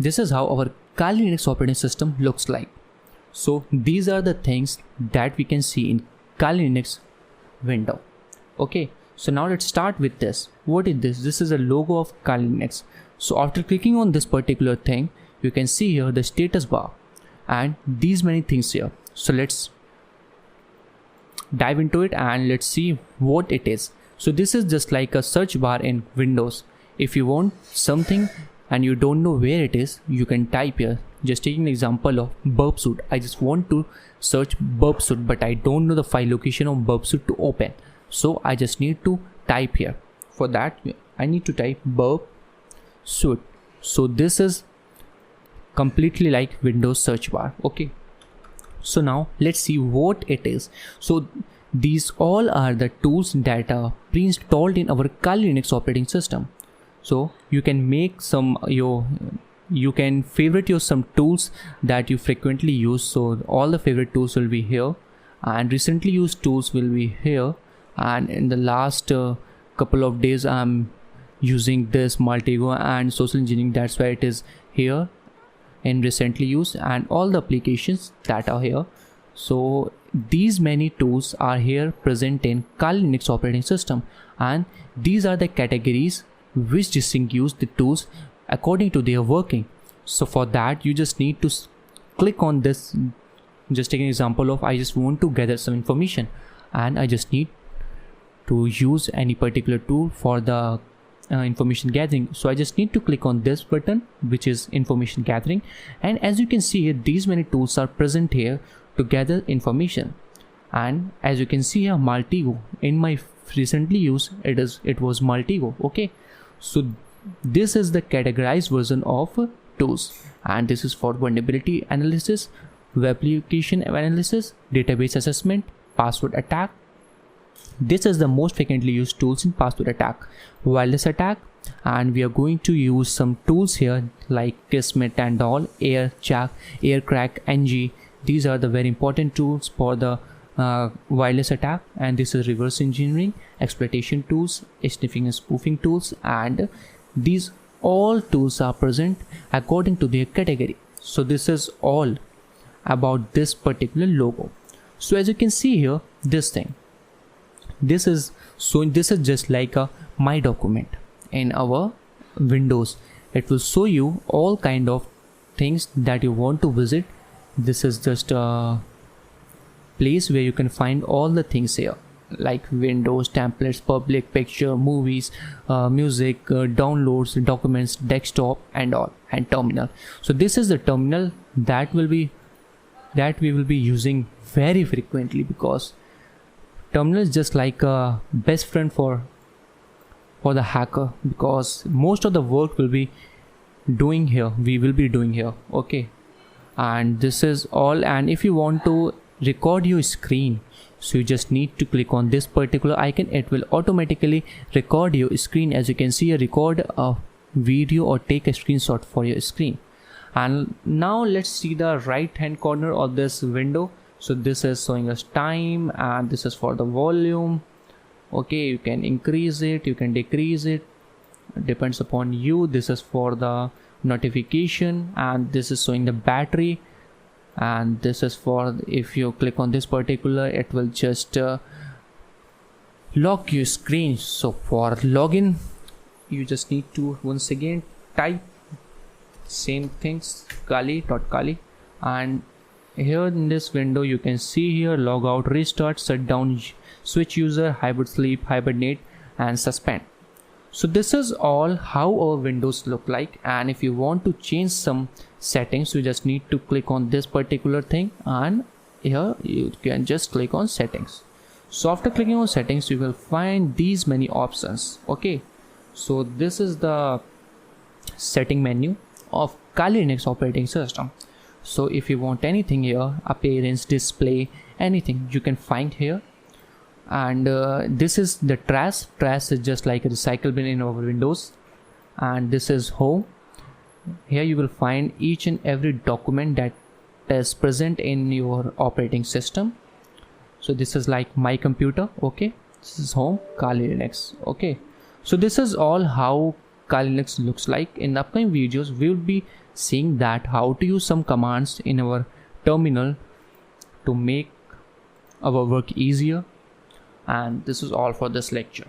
this is how our Kali Linux operating system looks like. So these are the things that we can see in Kali Linux window. Okay, so now let's start with this. What is this? This is a logo of Kali Linux. So after clicking on this particular thing, you can see here the status bar and these many things here. So let's dive into it and let's see what it is. So this is just like a search bar in Windows. If you want something and you don't know where it is, you can type here. Just taking an example of boxwood. I just want to search boxwood, but I don't know the file location of boxwood to open. So I just need to type here. For that, I need to type boxwood. So this is completely like Windows search bar. Okay. So now let's see what it is. So these all are the tools that are pre-installed in our Kali Linux operating system. So you can make some you can favorite some tools that you frequently use. So all the favorite tools will be here, and recently used tools will be here. And in the last couple of days, I'm using this Maltego and social engineering. That's why it is here in recently used, and all the applications that are here. So these many tools are here present in Kali Linux operating system, and these are the categories which distinguish the tools according to their working. So for that, you just need to click on this. Just take an example of I just want to gather some information and I just need to use any particular tool for the information gathering. So I just need to click on this button, which is information gathering, and as you can see here, these many tools are present here to gather information. And as you can see here, Maltego in my recently used, it was Maltego. Okay, so this is the categorized version of tools, and this is for vulnerability analysis, web application analysis, database assessment, password attack. This is the most frequently used tools in password attack, wireless attack, and we are going to use some tools here like Kismet and all, aircrack, ng. These are the very important tools for the wireless attack, and this is reverse engineering, exploitation tools, sniffing and spoofing tools, and these all tools are present according to their category. So this is all about this particular logo. So as you can see here, this thing, this is just like a my document in our Windows. It will show you all kind of things that you want to visit. This is just a place where you can find all the things here, like Windows, templates, public, picture, movies, music, downloads, documents, desktop, and all, and terminal. So this is the terminal that we will be using very frequently, because terminal is just like a best friend for the hacker, because most of the work will be doing here. We will be doing here. Okay, and this is all. And if you want to record your screen, so you just need to click on this particular icon. It will automatically record your screen. As you can see, record a video or take a screenshot for your screen. And now let's see the right hand corner of this window. So this is showing us time, and this is for the volume. Okay, you can increase it, you can decrease it, depends upon you. This is for the notification, and this is showing the battery, and this is for, if you click on this particular, it will just lock your screen. So for login, you just need to once again type same things, kali.kali, and here in this window you can see here log out, restart, shut down, switch user, hybrid sleep, hibernate, and suspend. So this is all how our windows look like. And if you want to change some settings, you just need to click on this particular thing, and here you can just click on settings. So after clicking on settings, you will find these many options. Okay, so this is the setting menu of Kali Linux operating system. So if you want anything here, appearance, display, anything, you can find here. And this is the trash. Trash is just like a recycle bin in our Windows. And this is home. Here you will find each and every document that is present in your operating system. So this is like my computer. Okay, this is home, Kali Linux. Okay, so this is all how colonics looks like. In the upcoming videos, we will be seeing that how to use some commands in our terminal to make our work easier. And this is all for this lecture.